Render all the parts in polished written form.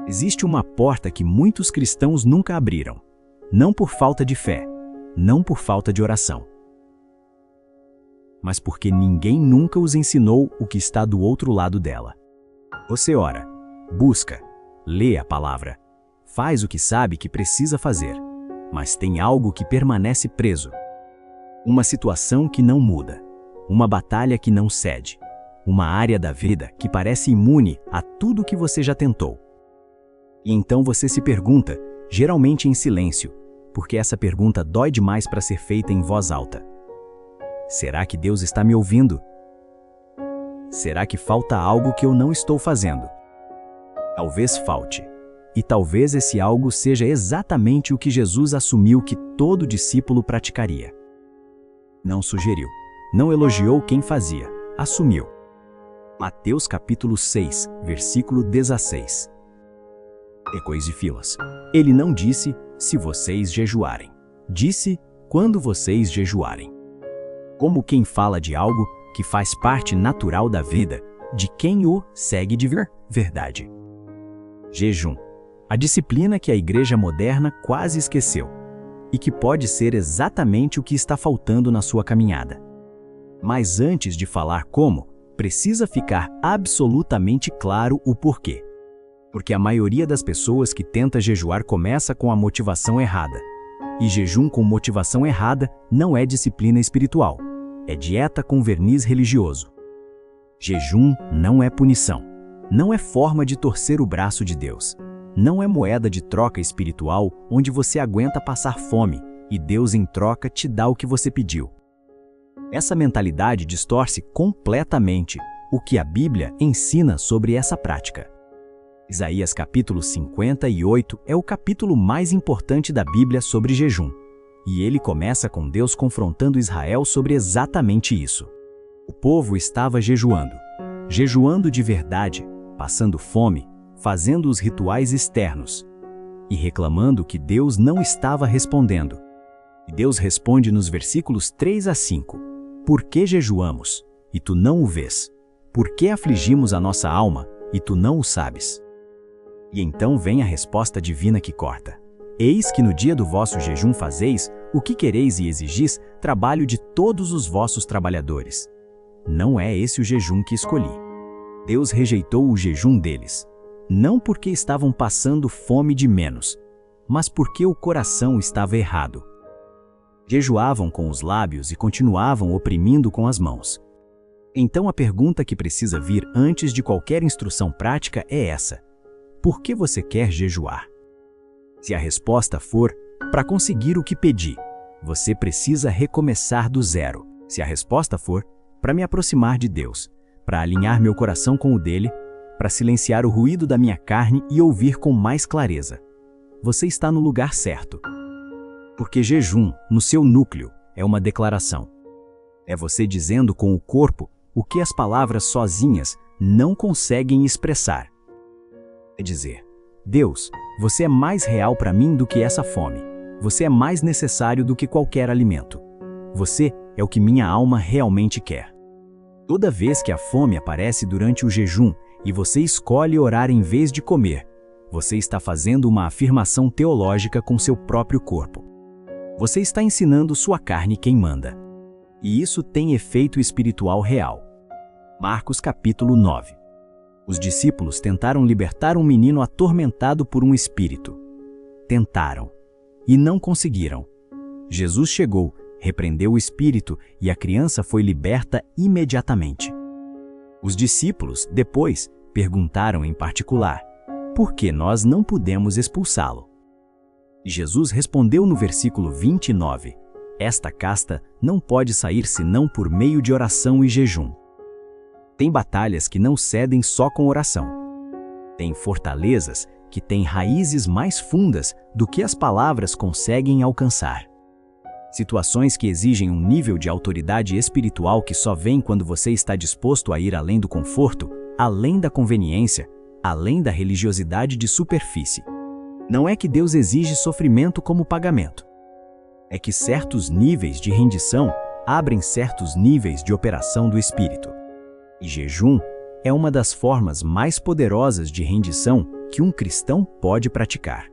Existe uma porta que muitos cristãos nunca abriram, não por falta de fé, não por falta de oração, mas porque ninguém nunca os ensinou o que está do outro lado dela. Você ora, busca, lê a palavra, faz o que sabe que precisa fazer, mas tem algo que permanece preso. Uma situação que não muda, uma batalha que não cede, uma área da vida que parece imune a tudo que você já tentou. E então você se pergunta, geralmente em silêncio, porque essa pergunta dói demais para ser feita em voz alta: será que Deus está me ouvindo? Será que falta algo que eu não estou fazendo? Talvez falte. E talvez esse algo seja exatamente o que Jesus assumiu que todo discípulo praticaria. Não sugeriu, não elogiou quem fazia, assumiu. Mateus capítulo 6, versículo 16. Ecois e filas. Ele não disse, se vocês jejuarem. Disse, quando vocês jejuarem. Como quem fala de algo que faz parte natural da vida de quem o segue de verdade. Jejum. A disciplina que a igreja moderna quase esqueceu e que pode ser exatamente o que está faltando na sua caminhada. Mas antes de falar como, precisa ficar absolutamente claro o porquê. Porque a maioria das pessoas que tenta jejuar começa com a motivação errada. E jejum com motivação errada não é disciplina espiritual, é dieta com verniz religioso. Jejum não é punição, não é forma de torcer o braço de Deus. Não é moeda de troca espiritual onde você aguenta passar fome e Deus em troca te dá o que você pediu. Essa mentalidade distorce completamente o que a Bíblia ensina sobre essa prática. Isaías capítulo 58 é o capítulo mais importante da Bíblia sobre jejum. E ele começa com Deus confrontando Israel sobre exatamente isso. O povo estava jejuando, jejuando de verdade, passando fome, fazendo os rituais externos e reclamando que Deus não estava respondendo. E Deus responde nos versículos 3 a 5. Por que jejuamos, e tu não o vês? Por que afligimos a nossa alma, e tu não o sabes? E então vem a resposta divina que corta. Eis que no dia do vosso jejum fazeis o que quereis e exigis trabalho de todos os vossos trabalhadores. Não é esse o jejum que escolhi. Deus rejeitou o jejum deles. Não porque estavam passando fome de menos, mas porque o coração estava errado. Jejuavam com os lábios e continuavam oprimindo com as mãos. Então a pergunta que precisa vir antes de qualquer instrução prática é essa: por que você quer jejuar? Se a resposta for, para conseguir o que pedi, você precisa recomeçar do zero. Se a resposta for, para me aproximar de Deus, para alinhar meu coração com o dele, para silenciar o ruído da minha carne e ouvir com mais clareza, você está no lugar certo. Porque jejum, no seu núcleo, é uma declaração. É você dizendo com o corpo o que as palavras sozinhas não conseguem expressar. É dizer: Deus, você é mais real para mim do que essa fome. Você é mais necessário do que qualquer alimento. Você é o que minha alma realmente quer. Toda vez que a fome aparece durante o jejum e você escolhe orar em vez de comer, você está fazendo uma afirmação teológica com seu próprio corpo. Você está ensinando sua carne quem manda. E isso tem efeito espiritual real. Marcos capítulo 9. Os discípulos tentaram libertar um menino atormentado por um espírito. Tentaram. E não conseguiram. Jesus chegou, repreendeu o espírito e a criança foi liberta imediatamente. Os discípulos, depois, perguntaram em particular: por que nós não pudemos expulsá-lo? E Jesus respondeu no versículo 29, esta casta não pode sair senão por meio de oração e jejum. Tem batalhas que não cedem só com oração. Tem fortalezas que têm raízes mais fundas do que as palavras conseguem alcançar. Situações que exigem um nível de autoridade espiritual que só vem quando você está disposto a ir além do conforto, além da conveniência, além da religiosidade de superfície. Não é que Deus exige sofrimento como pagamento. É que certos níveis de rendição abrem certos níveis de operação do Espírito. E jejum é uma das formas mais poderosas de rendição que um cristão pode praticar.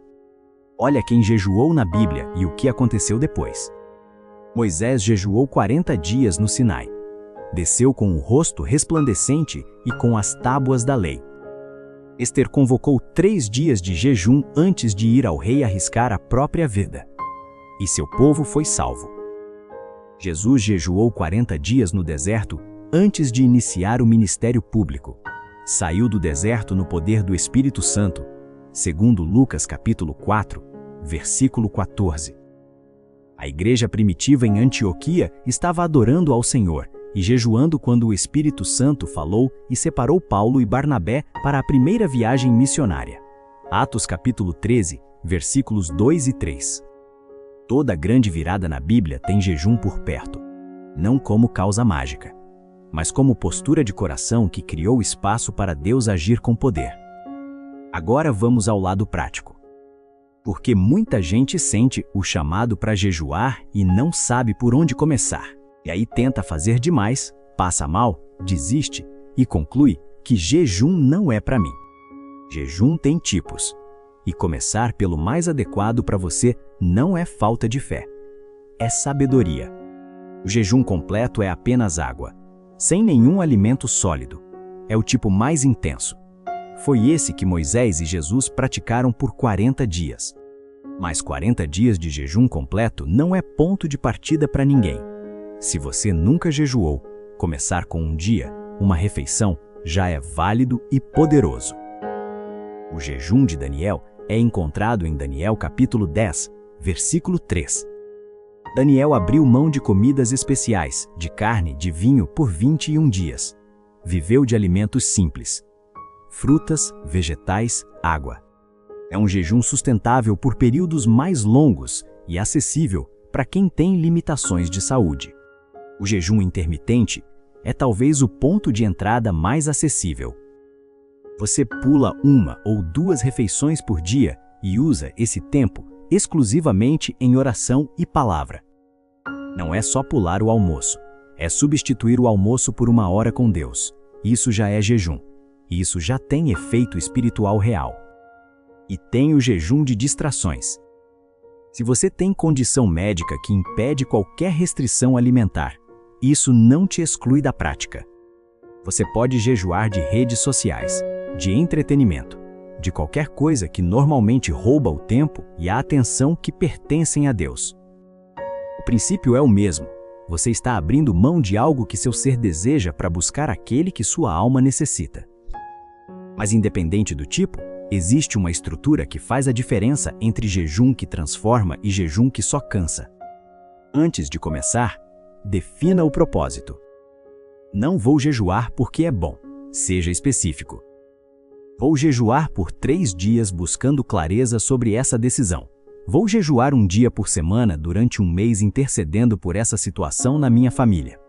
Olha quem jejuou na Bíblia e o que aconteceu depois. Moisés jejuou 40 dias no Sinai. Desceu com o rosto resplandecente e com as tábuas da lei. Ester convocou 3 dias de jejum antes de ir ao rei arriscar a própria vida. E seu povo foi salvo. Jesus jejuou 40 dias no deserto antes de iniciar o ministério público. Saiu do deserto no poder do Espírito Santo, segundo Lucas capítulo 4, versículo 14. A igreja primitiva em Antioquia estava adorando ao Senhor e jejuando quando o Espírito Santo falou e separou Paulo e Barnabé para a primeira viagem missionária. Atos capítulo 13, versículos 2 e 3. Toda grande virada na Bíblia tem jejum por perto, não como causa mágica, mas como postura de coração que criou espaço para Deus agir com poder. Agora vamos ao lado prático. Porque muita gente sente o chamado para jejuar e não sabe por onde começar. E aí tenta fazer demais, passa mal, desiste e conclui que jejum não é para mim. Jejum tem tipos. E começar pelo mais adequado para você não é falta de fé, é sabedoria. O jejum completo é apenas água, sem nenhum alimento sólido. É o tipo mais intenso. Foi esse que Moisés e Jesus praticaram por 40 dias. Mas 40 dias de jejum completo não é ponto de partida para ninguém. Se você nunca jejuou, começar com um dia, uma refeição, já é válido e poderoso. O jejum de Daniel é encontrado em Daniel capítulo 10, versículo 3. Daniel abriu mão de comidas especiais, de carne, de vinho por 21 dias. Viveu de alimentos simples. Frutas, vegetais, água. É um jejum sustentável por períodos mais longos e acessível para quem tem limitações de saúde. O jejum intermitente é talvez o ponto de entrada mais acessível. Você pula 1 ou 2 refeições por dia e usa esse tempo exclusivamente em oração e palavra. Não é só pular o almoço, é substituir o almoço por 1 hora com Deus. Isso já é jejum. Isso já tem efeito espiritual real. E tem o jejum de distrações. Se você tem condição médica que impede qualquer restrição alimentar, isso não te exclui da prática. Você pode jejuar de redes sociais, de entretenimento, de qualquer coisa que normalmente rouba o tempo e a atenção que pertencem a Deus. O princípio é o mesmo. Você está abrindo mão de algo que seu ser deseja para buscar aquele que sua alma necessita. Mas independente do tipo, existe uma estrutura que faz a diferença entre jejum que transforma e jejum que só cansa. Antes de começar, defina o propósito. Não vou jejuar porque é bom. Seja específico. Vou jejuar por 3 dias buscando clareza sobre essa decisão. Vou jejuar 1 dia por semana durante 1 mês intercedendo por essa situação na minha família.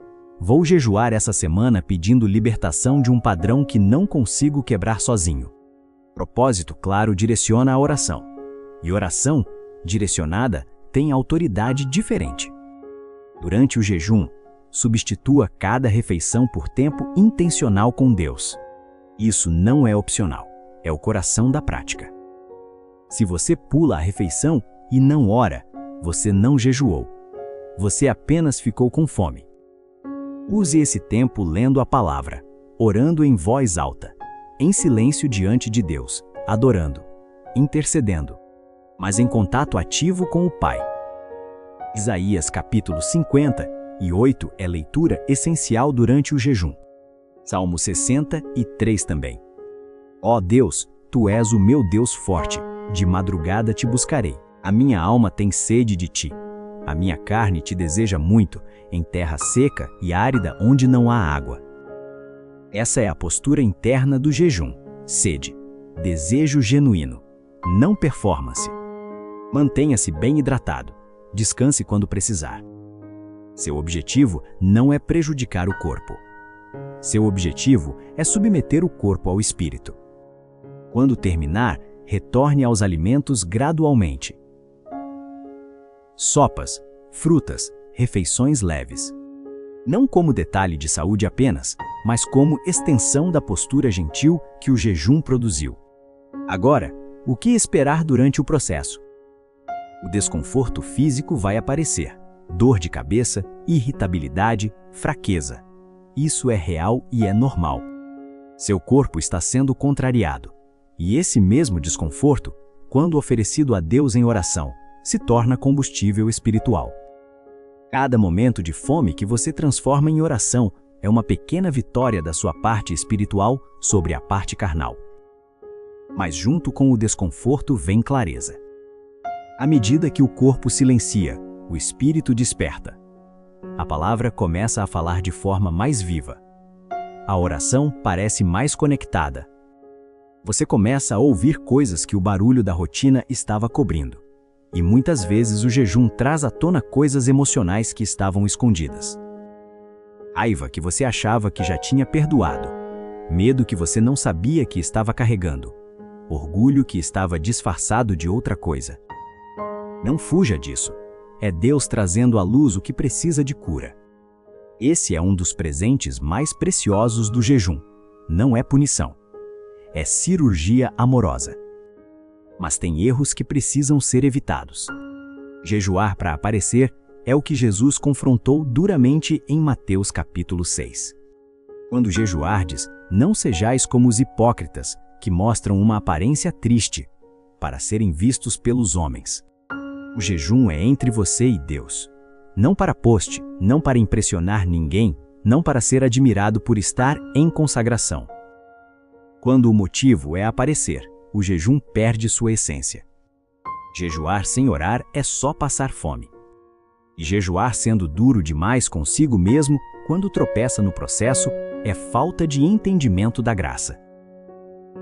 Vou jejuar essa semana pedindo libertação de um padrão que não consigo quebrar sozinho. Propósito claro direciona a oração. E oração, direcionada, tem autoridade diferente. Durante o jejum, substitua cada refeição por tempo intencional com Deus. Isso não é opcional, é o coração da prática. Se você pula a refeição e não ora, você não jejuou. Você apenas ficou com fome. Use esse tempo lendo a palavra, orando em voz alta, em silêncio diante de Deus, adorando, intercedendo, mas em contato ativo com o Pai. Isaías capítulo 58 é leitura essencial durante o jejum. Salmo 63 também. Ó Deus, Tu és o meu Deus forte, de madrugada te buscarei. A minha alma tem sede de Ti. A minha carne te deseja muito, em terra seca e árida onde não há água. Essa é a postura interna do jejum. Sede, desejo genuíno, não performance. Mantenha-se bem hidratado. Descanse quando precisar. Seu objetivo não é prejudicar o corpo. Seu objetivo é submeter o corpo ao espírito. Quando terminar, retorne aos alimentos gradualmente. Sopas, frutas, refeições leves. Não como detalhe de saúde apenas, mas como extensão da postura gentil que o jejum produziu. Agora, o que esperar durante o processo? O desconforto físico vai aparecer, dor de cabeça, irritabilidade, fraqueza. Isso é real e é normal. Seu corpo está sendo contrariado. E esse mesmo desconforto, quando oferecido a Deus em oração, se torna combustível espiritual. Cada momento de fome que você transforma em oração é uma pequena vitória da sua parte espiritual sobre a parte carnal. Mas junto com o desconforto vem clareza. À medida que o corpo silencia, o espírito desperta. A palavra começa a falar de forma mais viva. A oração parece mais conectada. Você começa a ouvir coisas que o barulho da rotina estava cobrindo. E muitas vezes o jejum traz à tona coisas emocionais que estavam escondidas. Raiva que você achava que já tinha perdoado. Medo que você não sabia que estava carregando. Orgulho que estava disfarçado de outra coisa. Não fuja disso. É Deus trazendo à luz o que precisa de cura. Esse é um dos presentes mais preciosos do jejum. Não é punição. É cirurgia amorosa. Mas tem erros que precisam ser evitados. Jejuar para aparecer é o que Jesus confrontou duramente em Mateus capítulo 6. Quando jejuardes, não sejais como os hipócritas, que mostram uma aparência triste, para serem vistos pelos homens. O jejum é entre você e Deus. Não para poste, não para impressionar ninguém, não para ser admirado por estar em consagração. Quando o motivo é aparecer, o jejum perde sua essência. Jejuar sem orar é só passar fome. E jejuar sendo duro demais consigo mesmo, quando tropeça no processo, é falta de entendimento da graça.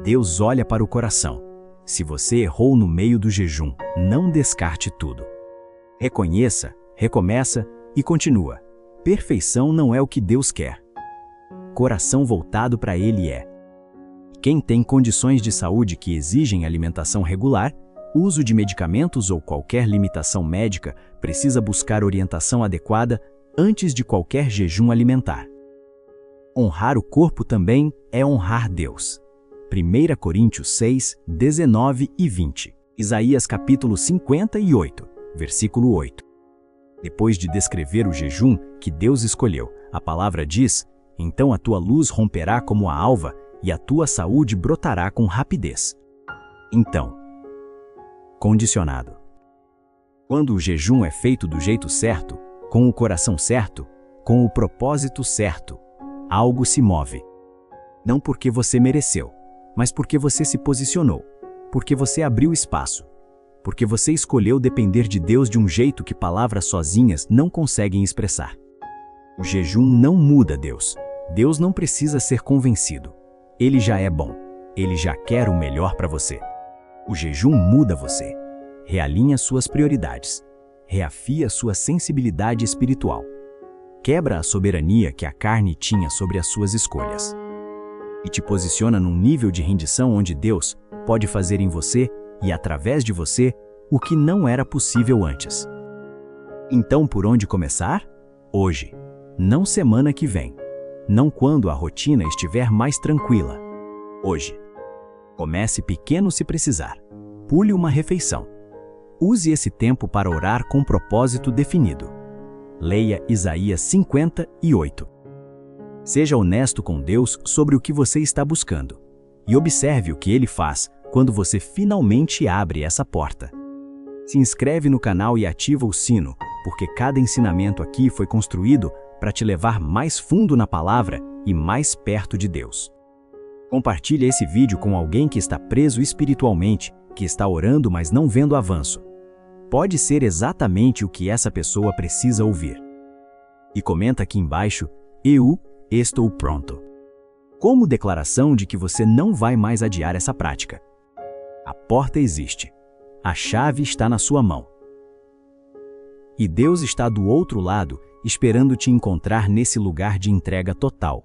Deus olha para o coração. Se você errou no meio do jejum, não descarte tudo. Reconheça, recomeça e continua. Perfeição não é o que Deus quer. Coração voltado para Ele é. Quem tem condições de saúde que exigem alimentação regular, uso de medicamentos ou qualquer limitação médica precisa buscar orientação adequada antes de qualquer jejum alimentar. Honrar o corpo também é honrar Deus. 1 Coríntios 6, 19 e 20. Isaías capítulo 58, versículo 8. Depois de descrever o jejum que Deus escolheu, a palavra diz: então a tua luz romperá como a alva e a tua saúde brotará com rapidez. Então, condicionado. Quando o jejum é feito do jeito certo, com o coração certo, com o propósito certo, algo se move. Não porque você mereceu, mas porque você se posicionou, porque você abriu espaço, porque você escolheu depender de Deus de um jeito que palavras sozinhas não conseguem expressar. O jejum não muda Deus. Deus não precisa ser convencido. Ele já é bom. Ele já quer o melhor para você. O jejum muda você. Realinha suas prioridades. Reafia sua sensibilidade espiritual. Quebra a soberania que a carne tinha sobre as suas escolhas. E te posiciona num nível de rendição onde Deus pode fazer em você e através de você o que não era possível antes. Então, por onde começar? Hoje. Não semana que vem. Não quando a rotina estiver mais tranquila. Hoje. Comece pequeno se precisar. Pule uma refeição. Use esse tempo para orar com propósito definido. Leia Isaías 58. Seja honesto com Deus sobre o que você está buscando. E observe o que Ele faz quando você finalmente abre essa porta. Se inscreve no canal e ativa o sino, porque cada ensinamento aqui foi construído para te levar mais fundo na palavra e mais perto de Deus. Compartilhe esse vídeo com alguém que está preso espiritualmente, que está orando mas não vendo avanço. Pode ser exatamente o que essa pessoa precisa ouvir. E comenta aqui embaixo: eu estou pronto. Como declaração de que você não vai mais adiar essa prática. A porta existe. A chave está na sua mão. E Deus está do outro lado, esperando te encontrar nesse lugar de entrega total.